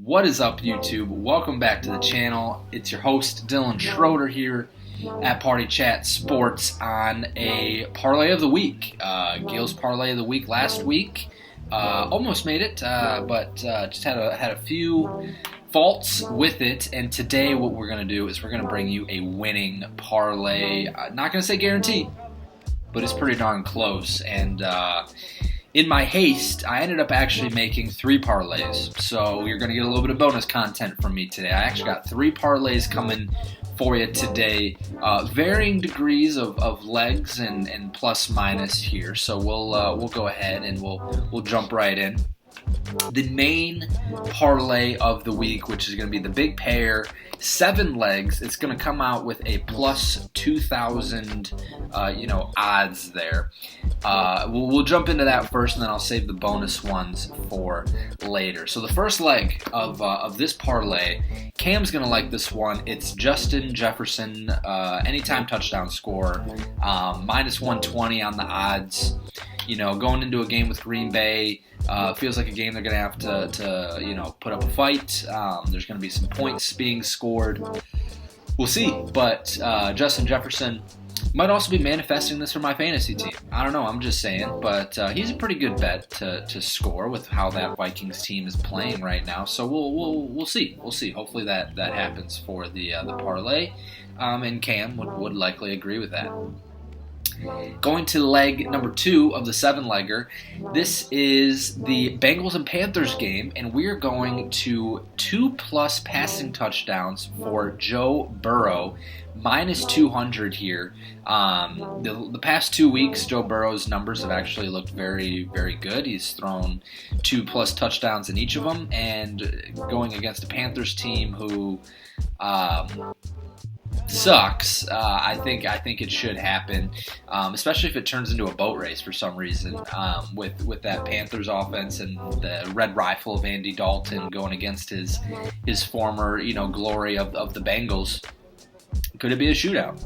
What is up, YouTube? Welcome back to the channel. It's your host, Dillon Schroeder here at Party Chat Sports on a Parlay of the Week. Gil's Parlay of the Week last week. Almost made it, but just had a few faults with it. And today what we're going to do is we're going to bring you a winning parlay. Not going to say guarantee, but it's pretty darn close. And in my haste, I ended up actually making 3 parlays. So you're going to get a little bit of bonus content from me today. I actually got 3 parlays coming for you today. Varying degrees of legs and plus minus here. So we'll go ahead and we'll jump right in. The main parlay of the week, which is going to be the big pair, 7 legs. It's going to come out with a plus 2,000, odds there. We'll jump into that first, and then I'll save the bonus ones for later. So the first leg of this parlay, Cam's going to like this one. It's Justin Jefferson, anytime touchdown score, minus 120 on the odds. Going into a game with Green Bay, feels like a game they're going to have to put up a fight. There's going to be some points being scored. We'll see. But Justin Jefferson might also be manifesting this for my fantasy team. I don't know. I'm just saying. But he's a pretty good bet to score with how that Vikings team is playing right now. So we'll see. We'll see. Hopefully that happens for the parlay. And Cam would likely agree with that. Going to leg number 2 of the 7-legger, this is the Bengals and Panthers game, and we're going to 2+ passing touchdowns for Joe Burrow, minus 200 here. The past 2 weeks, Joe Burrow's numbers have actually looked very, very good. He's thrown 2+ touchdowns in each of them, and going against a Panthers team who sucks. I think it should happen, especially if it turns into a boat race for some reason, with that Panthers offense and the red rifle of Andy Dalton going against his former glory of the Bengals. Could it be a shootout?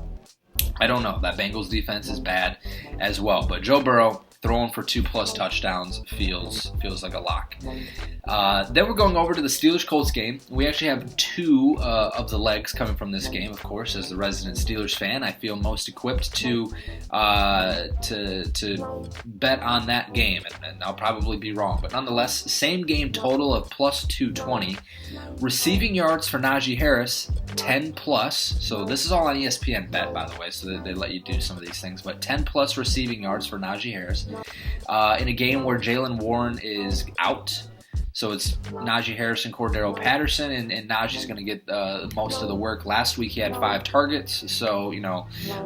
I don't know. That Bengals defense is bad as well, but Joe Burrow throwing for 2+ touchdowns feels like a lock. Then we're going over to the Steelers-Colts game. We actually have 2 of the legs coming from this game. Of course, as the resident Steelers fan, I feel most equipped to bet on that game, and I'll probably be wrong. But nonetheless, same game total of plus 220. Receiving yards for Najee Harris, 10+. So this is all on ESPN Bet, by the way, so they let you do some of these things. But 10+ receiving yards for Najee Harris. In a game where Jaylen Warren is out. So it's Najee Harris and Cordero Patterson, and Najee's going to get most of the work. Last week he had 5 targets, so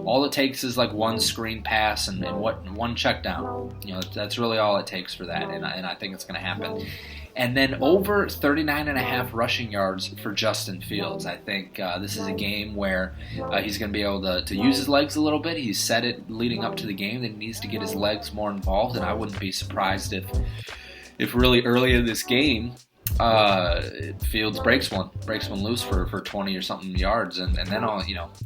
all it takes is like 1 screen pass and 1 check down. That's really all it takes for that, and I think it's going to happen. And then over 39.5 rushing yards for Justin Fields. I think this is a game where he's going to be able to use his legs a little bit. He's said it leading up to the game that he needs to get his legs more involved, and I wouldn't be surprised if really early in this game Fields breaks one loose for 20 or something yards, and then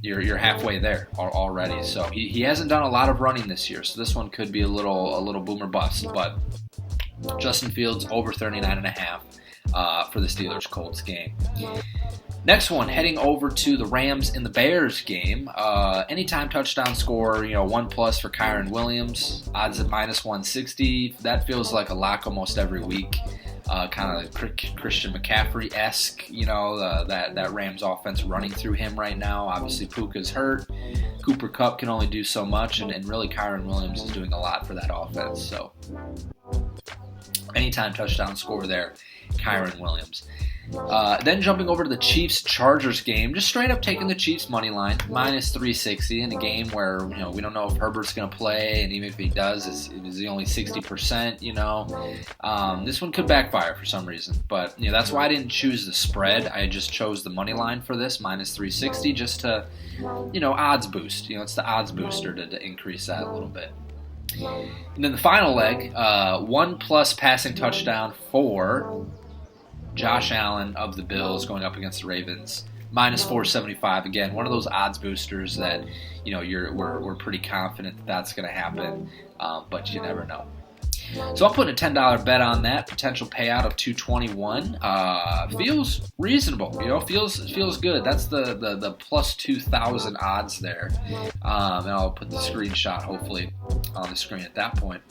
you're halfway there already. So he hasn't done a lot of running this year, so this one could be a little boom or bust, but Justin Fields over 39.5 for the Steelers-Colts game. Next one, heading over to the Rams and the Bears game. Anytime touchdown score, 1+ for Kyren Williams. Odds at minus 160. That feels like a lock almost every week. Kind of Christian McCaffrey-esque, that Rams offense running through him right now. Obviously, Puka's hurt. Cooper Kupp can only do so much, and really Kyren Williams is doing a lot for that offense. So anytime touchdown score there, Kyren Williams. Then jumping over to the Chiefs-Chargers game, just straight up taking the Chiefs money line, minus 360 in a game where we don't know if Herbert's going to play, and even if he does, is he only 60%? This one could backfire for some reason, but that's why I didn't choose the spread. I just chose the money line for this, minus 360, just to odds boost. It's the odds booster to increase that a little bit. And then the final leg, 1+ passing touchdown for Josh Allen of the Bills going up against the Ravens, minus 475. Again, one of those odds boosters that we're pretty confident that's going to happen, but you never know. So I'm putting a $10 bet on that. Potential payout of $221. Feels reasonable. Feels good. That's the plus 2,000 odds there. And I'll put the screenshot hopefully on the screen at that point.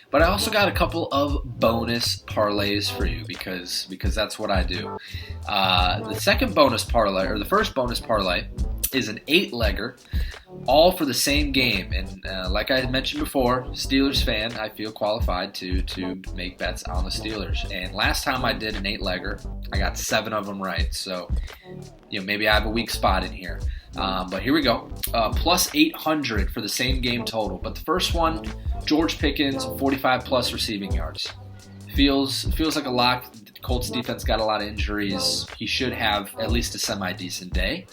But I also got a couple of bonus parlays for you because that's what I do. The second bonus parlay, or the first bonus parlay, is an 8-legger, all for the same game. And like I had mentioned before, Steelers fan, I feel qualified to make bets on the Steelers. And last time I did an 8-legger, I got 7 of them right. So, maybe I have a weak spot in here. But here we go. Plus 800 for the same game total. But the first one, George Pickens, 45-plus receiving yards. Feels like a lock. Colts defense got a lot of injuries. He should have at least a semi-decent day.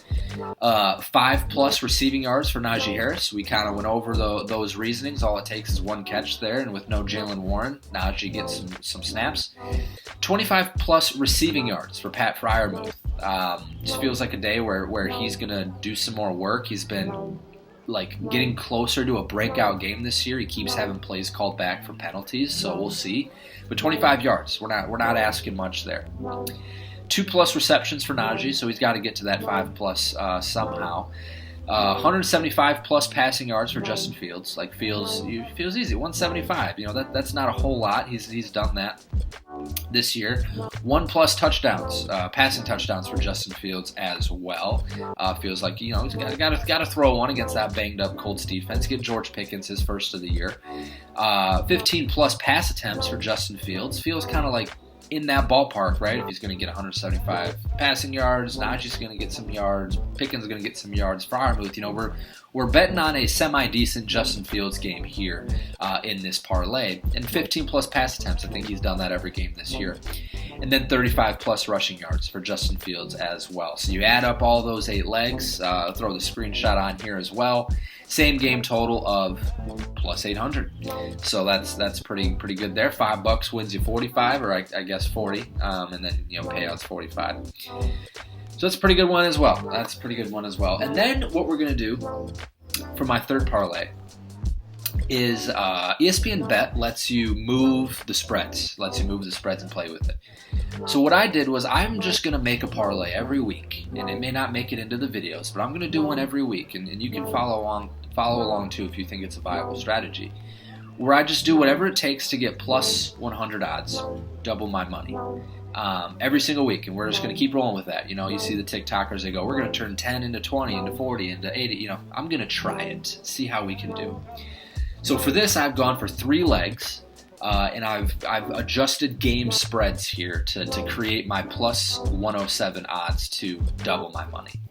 5-plus receiving yards for Najee Harris. We kind of went over those reasonings. All it takes is one catch there, and with no Jalen Warren, Najee gets some snaps. 25-plus receiving yards for Pat Freiermuth. Just feels like a day where he's going to do some more work. He's been getting closer to a breakout game this year. He keeps having plays called back for penalties, so we'll see. But 25 yards, we're not asking much there. 2-plus receptions for Najee, so he's got to get to that 5-plus somehow. 175-plus passing yards for Justin Fields. Feels easy. 175. That's not a whole lot. He's done that this year. 1-plus touchdowns, passing touchdowns for Justin Fields as well. Feels like he's got to throw one against that banged up Colts defense. Get George Pickens his first of the year. 15-plus pass attempts for Justin Fields. Feels kind of like in that ballpark, right? If he's going to get 175 passing yards, Najee's going to get some yards, Pickens is going to get some yards. Freiermuth, we're betting on a semi-decent Justin Fields game here in this parlay. And 15-plus pass attempts. I think he's done that every game this year. And then 35-plus rushing yards for Justin Fields as well. So you add up all those 8 legs, throw the screenshot on here as well. Same game total of plus 800. So that's pretty good there. $5 wins you 45, or I guess 40, and then payouts 45. So that's a pretty good one as well. And then what we're gonna do for my third parlay is ESPN Bet lets you move the spreads, and play with it. So what I did was I'm just going to make a parlay every week, and it may not make it into the videos, but I'm going to do one every week, and you can follow along too if you think it's a viable strategy, where I just do whatever it takes to get plus 100 odds, double my money. Every single week, and we're just going to keep rolling with that. You see the TikTokers, they go, we're going to turn 10 into 20, into 40, into 80. I'm going to try it, see how we can do. So for this, I've gone for 3 legs, and I've adjusted game spreads here to create my plus 107 odds to double my money.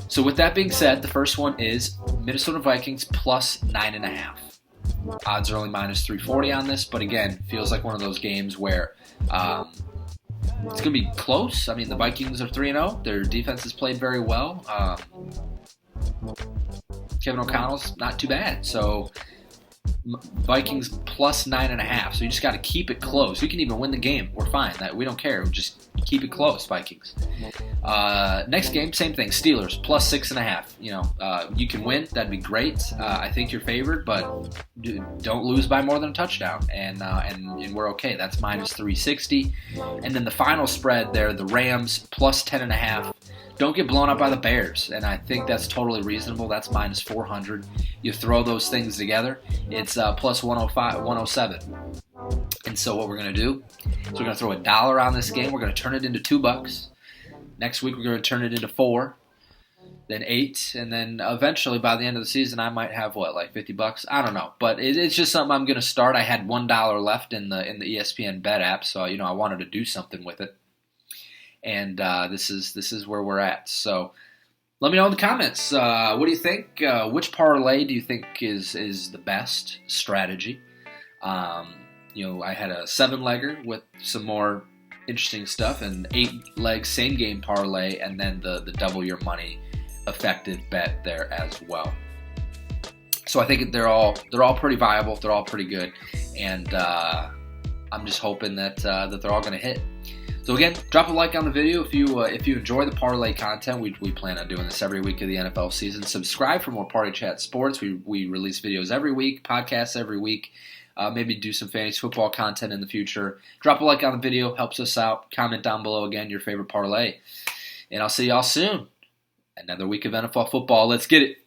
So with that being said, the first one is Minnesota Vikings plus 9.5. Odds are only minus 340 on this, but again, feels like one of those games where it's going to be close. I mean, the Vikings are 3-0. Their defense has played very well. Kevin O'Connell's not too bad. So Vikings plus 9.5. So you just got to keep it close. You can even win the game. We're fine. We don't care. Just keep it close, Vikings. Next game, same thing. Steelers plus 6.5. You can win. That'd be great. I think you're favored, but don't lose by more than a touchdown, and we're okay. That's minus 360. And then the final spread there, the Rams plus 10.5. Don't get blown up by the Bears, and I think that's totally reasonable. That's minus 400. You throw those things together, it's plus 105, 107. And so what we're going to do is we're going to throw $1 on this game. We're going to turn it into $2. Next week we're going to turn it into 4, then 8, and then eventually by the end of the season I might have like $50. I don't know, but it's just something I'm going to start. I had $1 left in the ESPN Bet app, so I wanted to do something with it. And this is where we're at. So let me know in the comments. What do you think? Which parlay do you think is the best strategy? I had a 7-legger with some more interesting stuff, and 8-leg same game parlay, and then the double your money effective bet there as well. So I think they're all pretty viable. They're all pretty good, and I'm just hoping that they're all going to hit. So again, drop a like on the video if you enjoy the parlay content. We plan on doing this every week of the NFL season. Subscribe for more Party Chat Sports. We release videos every week, podcasts every week. maybe do some fantasy football content in the future. Drop a like on the video, helps us out. Comment down below again your favorite parlay. And I'll see y'all soon. Another week of NFL football. Let's get it.